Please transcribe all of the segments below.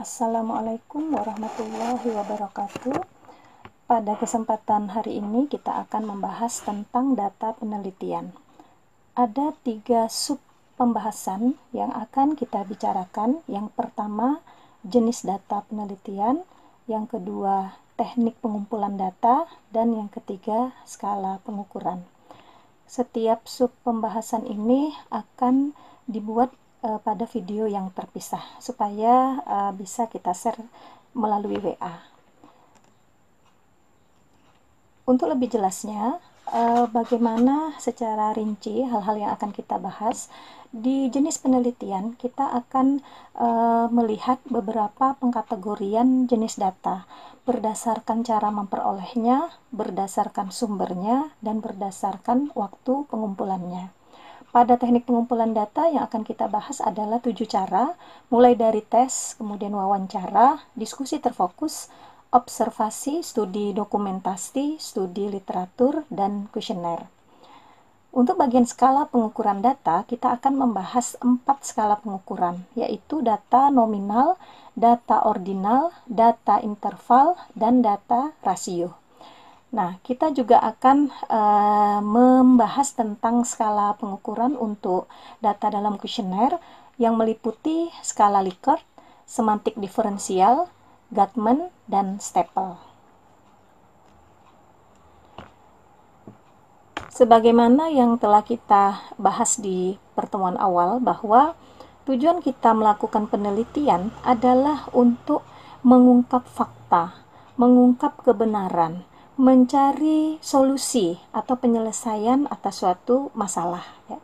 Assalamualaikum warahmatullahi wabarakatuh. Pada kesempatan hari ini kita akan membahas tentang data penelitian. Ada 3 sub pembahasan yang akan kita bicarakan. Yang pertama, jenis data penelitian. Yang kedua, teknik pengumpulan data. Dan yang ketiga, skala pengukuran. Setiap sub pembahasan ini akan dibuat pada video yang terpisah supaya bisa kita share melalui WA. Untuk lebih jelasnya, bagaimana secara rinci hal-hal yang akan kita bahas di jenis penelitian, kita akan melihat beberapa pengkategorian jenis data berdasarkan cara memperolehnya, berdasarkan sumbernya, dan berdasarkan waktu pengumpulannya. Pada teknik pengumpulan data yang akan kita bahas adalah 7 cara, mulai dari tes, kemudian wawancara, diskusi terfokus, observasi, studi dokumentasi, studi literatur, dan kuesioner. Untuk bagian skala pengukuran data, kita akan membahas 4 skala pengukuran, yaitu data nominal, data ordinal, data interval, dan data rasio. Nah, kita juga akan membahas tentang skala pengukuran untuk data dalam kuesioner yang meliputi skala Likert, semantik diferensial, Guttman, dan Stapel. Sebagaimana yang telah kita bahas di pertemuan awal, bahwa tujuan kita melakukan penelitian adalah untuk mengungkap fakta, mengungkap kebenaran, mencari solusi atau penyelesaian atas suatu masalah, ya.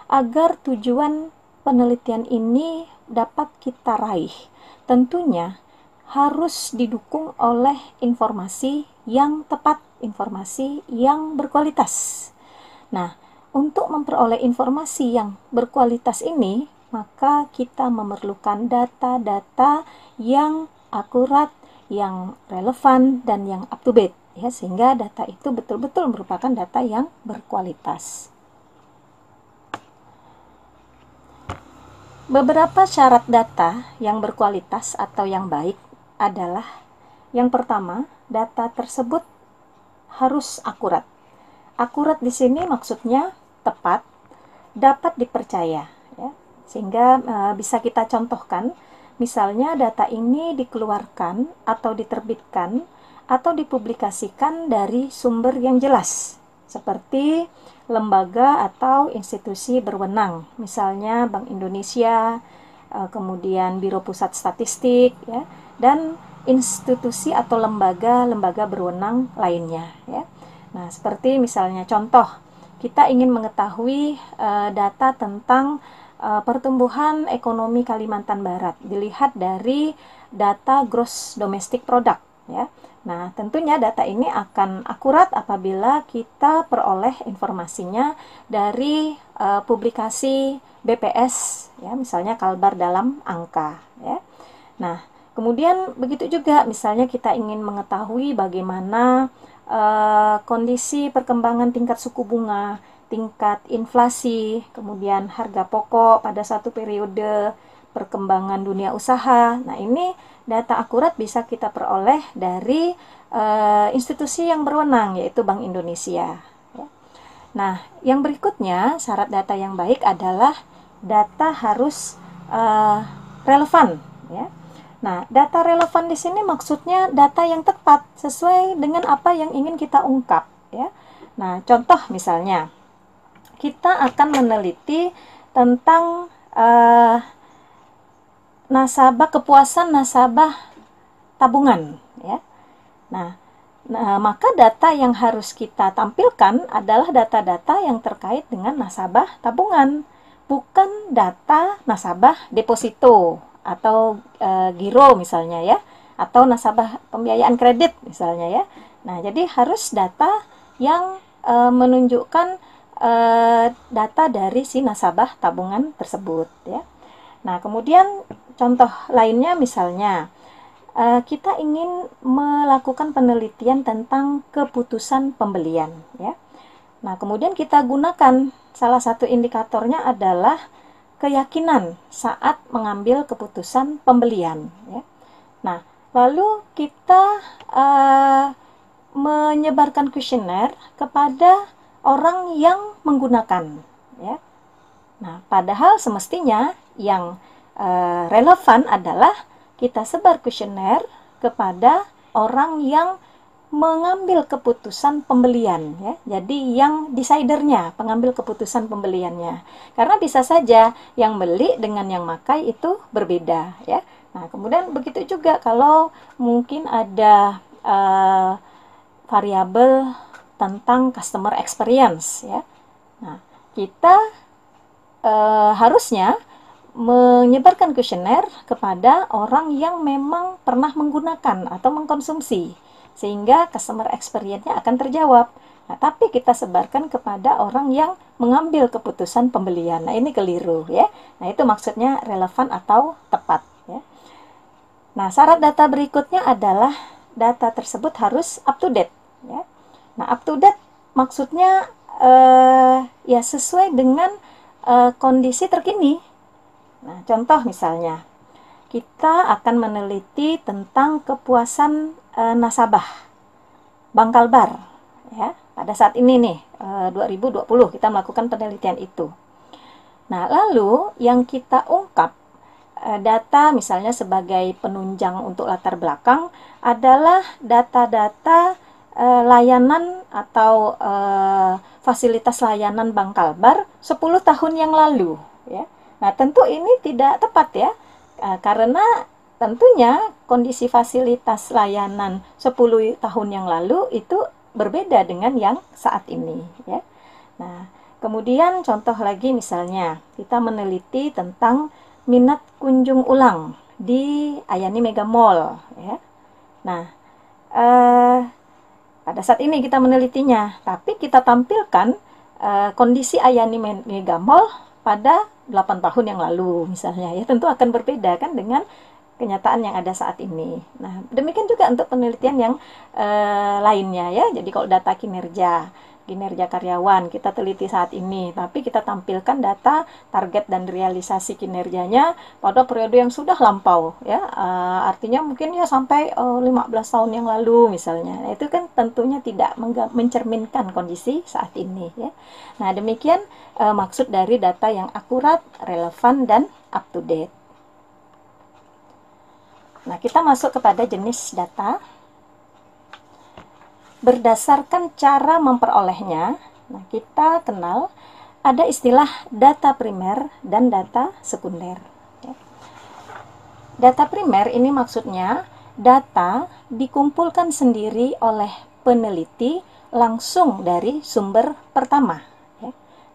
Agar tujuan penelitian ini dapat kita raih, tentunya harus didukung oleh informasi yang tepat, informasi yang berkualitas. Nah, untuk memperoleh informasi yang berkualitas ini, maka kita memerlukan data-data yang akurat, yang relevan, dan yang up to date, ya, sehingga data itu betul-betul merupakan data yang berkualitas. Beberapa syarat data yang berkualitas atau yang baik adalah, yang pertama, data tersebut harus akurat. Akurat di sini maksudnya tepat, dapat dipercaya, ya. Sehingga bisa kita contohkan, misalnya data ini dikeluarkan atau diterbitkan atau dipublikasikan dari sumber yang jelas, seperti lembaga atau institusi berwenang, misalnya Bank Indonesia, kemudian Biro Pusat Statistik, ya, dan institusi atau lembaga berwenang lainnya, ya. Nah, seperti misalnya contoh, kita ingin mengetahui data tentang pertumbuhan ekonomi Kalimantan Barat, dilihat dari data gross domestic product, ya. Nah, tentunya data ini akan akurat apabila kita peroleh informasinya dari publikasi BPS, ya, misalnya Kalbar dalam angka, ya. Nah, kemudian begitu juga misalnya kita ingin mengetahui bagaimana kondisi perkembangan tingkat suku bunga, tingkat inflasi, kemudian harga pokok pada satu periode, perkembangan dunia usaha. Nah, ini data akurat bisa kita peroleh dari institusi yang berwenang, yaitu Bank Indonesia, ya. Nah, yang berikutnya, syarat data yang baik adalah data harus relevan, ya. Nah, data relevan di sini maksudnya data yang tepat sesuai dengan apa yang ingin kita ungkap, ya. Nah, contoh misalnya, kita akan meneliti tentang kepuasan nasabah tabungan, ya. Nah, maka data yang harus kita tampilkan adalah data-data yang terkait dengan nasabah tabungan, bukan data nasabah deposito atau giro misalnya, ya, atau nasabah pembiayaan kredit misalnya, ya. Nah, jadi harus data yang menunjukkan data dari si nasabah tabungan tersebut, ya. Nah, kemudian contoh lainnya misalnya kita ingin melakukan penelitian tentang keputusan pembelian, ya. Nah, kemudian kita gunakan salah satu indikatornya adalah keyakinan saat mengambil keputusan pembelian, ya. Nah, lalu kita menyebarkan kuesioner kepada orang yang menggunakan, ya. Nah, padahal semestinya yang relevan adalah kita sebar kuesioner kepada orang yang mengambil keputusan pembelian, ya. Jadi yang decidernya, pengambil keputusan pembeliannya. Karena bisa saja yang beli dengan yang makai itu berbeda, ya. Nah, kemudian begitu juga kalau mungkin ada variabel tentang customer experience, ya. Nah, kita harusnya menyebarkan kuesioner kepada orang yang memang pernah menggunakan atau mengkonsumsi, sehingga customer experience-nya akan terjawab. Nah, tapi kita sebarkan kepada orang yang mengambil keputusan pembelian. Nah, ini keliru, ya. Nah, itu maksudnya relevan atau tepat, ya. Nah, syarat data berikutnya adalah data tersebut harus up to date, ya. Nah, up to date maksudnya ya sesuai dengan kondisi terkini. Nah, contoh misalnya, kita akan meneliti tentang kepuasan nasabah Bangkalbar, ya. Pada saat ini nih, 2020 kita melakukan penelitian itu. Nah, lalu yang kita ungkap data misalnya sebagai penunjang untuk latar belakang adalah data-data layanan atau fasilitas layanan Bangkalbar 10 tahun yang lalu, ya. Nah, tentu ini tidak tepat, ya, karena tentunya kondisi fasilitas layanan 10 tahun yang lalu itu berbeda dengan yang saat ini, ya. Nah, kemudian contoh lagi misalnya, kita meneliti tentang minat kunjung ulang di Ayani Mega Mall, ya. Nah, pada saat ini kita menelitinya, tapi kita tampilkan kondisi Ayani Mega Mall pada 8 tahun yang lalu misalnya, ya, tentu akan berbeda kan dengan kenyataan yang ada saat ini. Nah, demikian juga untuk penelitian yang lainnya, ya. Jadi kalau data kinerja karyawan kita teliti saat ini, tapi kita tampilkan data target dan realisasi kinerjanya pada periode yang sudah lampau, ya. Artinya mungkin ya sampai 15 tahun yang lalu misalnya. Nah, itu kan tentunya tidak mencerminkan kondisi saat ini, ya. Nah, demikian maksud dari data yang akurat, relevan, dan up to date. Nah, kita masuk kepada jenis data. Berdasarkan cara memperolehnya, nah, kita kenal ada istilah data primer dan data sekunder. Data primer ini maksudnya data dikumpulkan sendiri oleh peneliti langsung dari sumber pertama.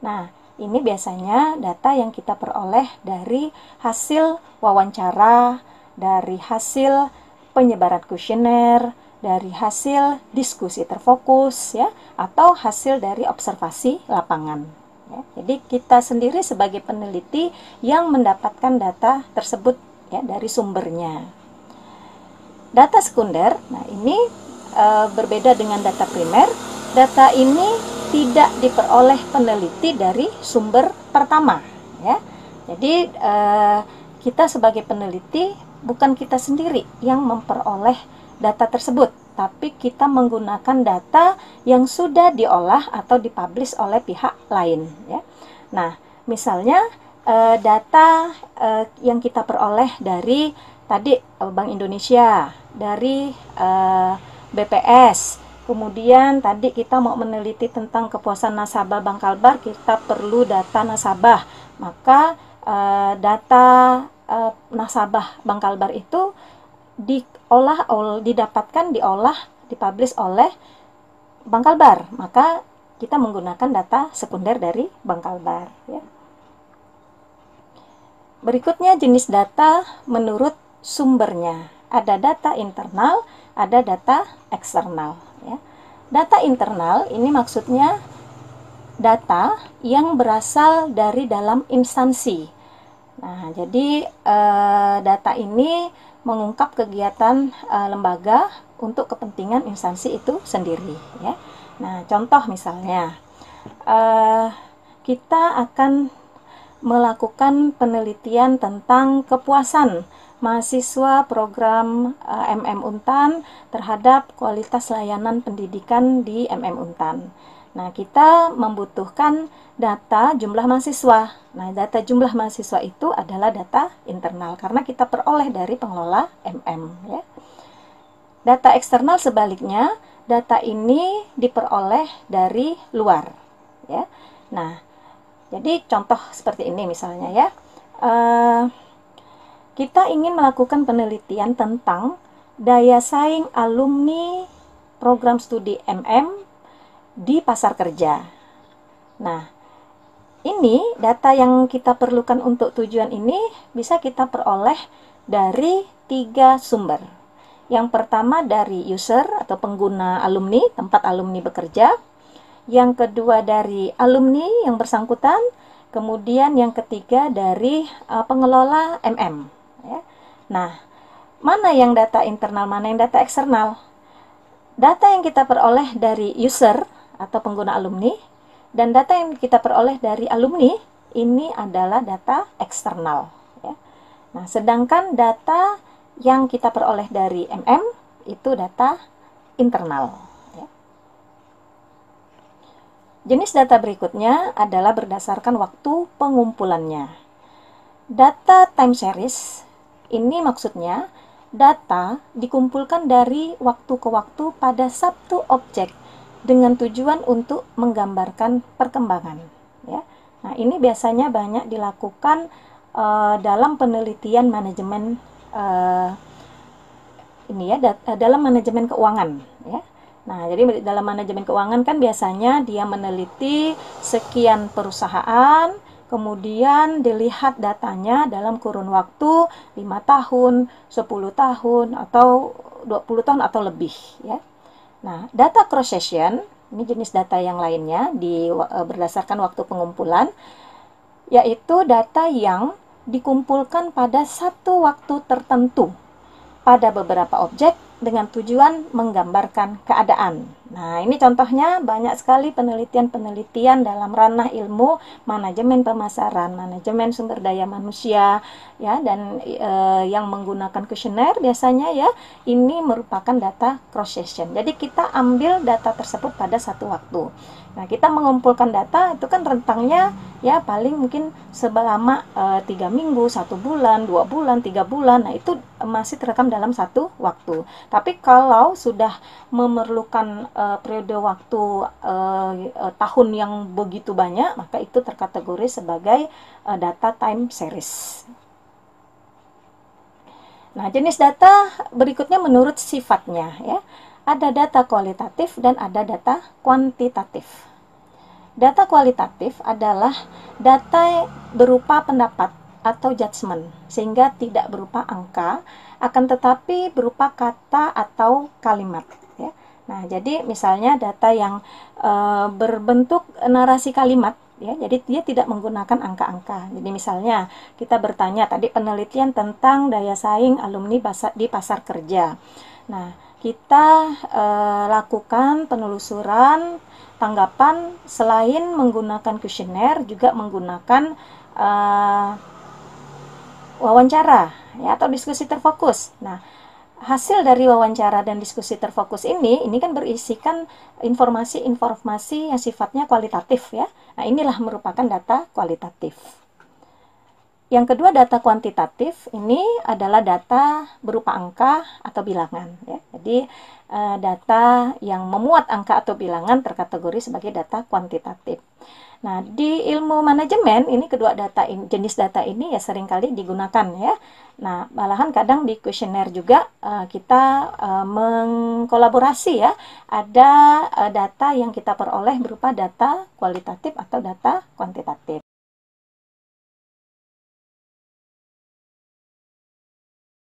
Nah, ini biasanya data yang kita peroleh dari hasil wawancara, dari hasil penyebaran kuesioner, dari hasil diskusi terfokus, ya, atau hasil dari observasi lapangan, ya. Jadi kita sendiri sebagai peneliti yang mendapatkan data tersebut, ya, dari sumbernya. Data sekunder, nah ini berbeda dengan data primer. Data ini tidak diperoleh peneliti dari sumber pertama, ya. Jadi kita sebagai peneliti bukan kita sendiri yang memperoleh data tersebut, tapi kita menggunakan data yang sudah diolah atau dipublish oleh pihak lain, ya. Nah, misalnya data yang kita peroleh dari tadi Bank Indonesia, dari BPS, kemudian tadi kita mau meneliti tentang kepuasan nasabah Bangkalbar, kita perlu data nasabah, maka data nasabah Bangkalbar itu dipublish oleh Bangkalbar, maka kita menggunakan data sekunder dari Bangkalbar, ya. Berikutnya jenis data menurut sumbernya. Ada data internal, ada data eksternal, ya. Data internal ini maksudnya data yang berasal dari dalam instansi. Nah, jadi data ini mengungkap kegiatan lembaga untuk kepentingan instansi itu sendiri, ya. Nah, contoh misalnya kita akan melakukan penelitian tentang kepuasan mahasiswa program MM Untan terhadap kualitas layanan pendidikan di MM Untan. Nah, kita membutuhkan data jumlah mahasiswa. Nah, data jumlah mahasiswa itu adalah data internal karena kita peroleh dari pengelola MM ya. Data eksternal sebaliknya, data ini diperoleh dari luar ya. Nah, jadi contoh seperti ini misalnya ya. Kita ingin melakukan penelitian tentang daya saing alumni program studi MM di pasar kerja. Nah, ini data yang kita perlukan untuk tujuan ini bisa kita peroleh dari 3 sumber. Yang pertama dari user atau pengguna alumni, tempat alumni bekerja. Yang kedua dari alumni yang bersangkutan. Kemudian yang ketiga dari pengelola MM. Ya. Nah, mana yang data internal, mana yang data eksternal? Data yang kita peroleh dari user atau pengguna alumni dan data yang kita peroleh dari alumni ini adalah data eksternal ya. Nah, sedangkan data yang kita peroleh dari MM itu data internal ya. Jenis data berikutnya adalah berdasarkan waktu pengumpulannya. Data time series ini maksudnya data dikumpulkan dari waktu ke waktu pada satu objek dengan tujuan untuk menggambarkan perkembangan ya. Nah, ini biasanya banyak dilakukan dalam penelitian manajemen dalam manajemen keuangan ya. Nah, jadi dalam manajemen keuangan kan biasanya dia meneliti sekian perusahaan, kemudian dilihat datanya dalam kurun waktu 5 tahun, 10 tahun atau 20 tahun atau lebih ya. Nah, data cross section, ini jenis data yang lainnya berdasarkan waktu pengumpulan, yaitu data yang dikumpulkan pada satu waktu tertentu pada beberapa objek dengan tujuan menggambarkan keadaan. Nah, ini contohnya banyak sekali penelitian-penelitian dalam ranah ilmu manajemen pemasaran, manajemen sumber daya manusia, ya, dan yang menggunakan kuesioner biasanya ya, ini merupakan data cross section. Jadi kita ambil data tersebut pada satu waktu. Nah, kita mengumpulkan data itu kan rentangnya ya paling mungkin selama 3 minggu, 1 bulan, 2 bulan, 3 bulan. Nah, itu masih terekam dalam satu waktu. Tapi kalau sudah memerlukan periode waktu tahun yang begitu banyak, maka itu terkategori sebagai data time series. Nah, jenis data berikutnya menurut sifatnya ya. Ada data kualitatif dan ada data kuantitatif. Data kualitatif adalah data berupa pendapat atau judgement, sehingga tidak berupa angka, akan tetapi berupa kata atau kalimat ya. Nah, jadi misalnya data yang berbentuk narasi kalimat ya, jadi dia tidak menggunakan angka-angka. Jadi misalnya kita bertanya tadi penelitian tentang daya saing alumni di pasar kerja. Nah, kita lakukan penelusuran tanggapan selain menggunakan kuesioner juga menggunakan wawancara ya, atau diskusi terfokus. Nah, hasil dari wawancara dan diskusi terfokus ini kan berisikan informasi-informasi yang sifatnya kualitatif ya. Nah, inilah merupakan data kualitatif. Yang kedua, data kuantitatif ini adalah data berupa angka atau bilangan ya. Jadi data yang memuat angka atau bilangan terkategori sebagai data kuantitatif. Nah, di ilmu manajemen ini kedua jenis data ini ya seringkali digunakan ya. Nah, malahan kadang di kuesioner juga kita mengkolaborasi ya. Ada data yang kita peroleh berupa data kualitatif atau data kuantitatif.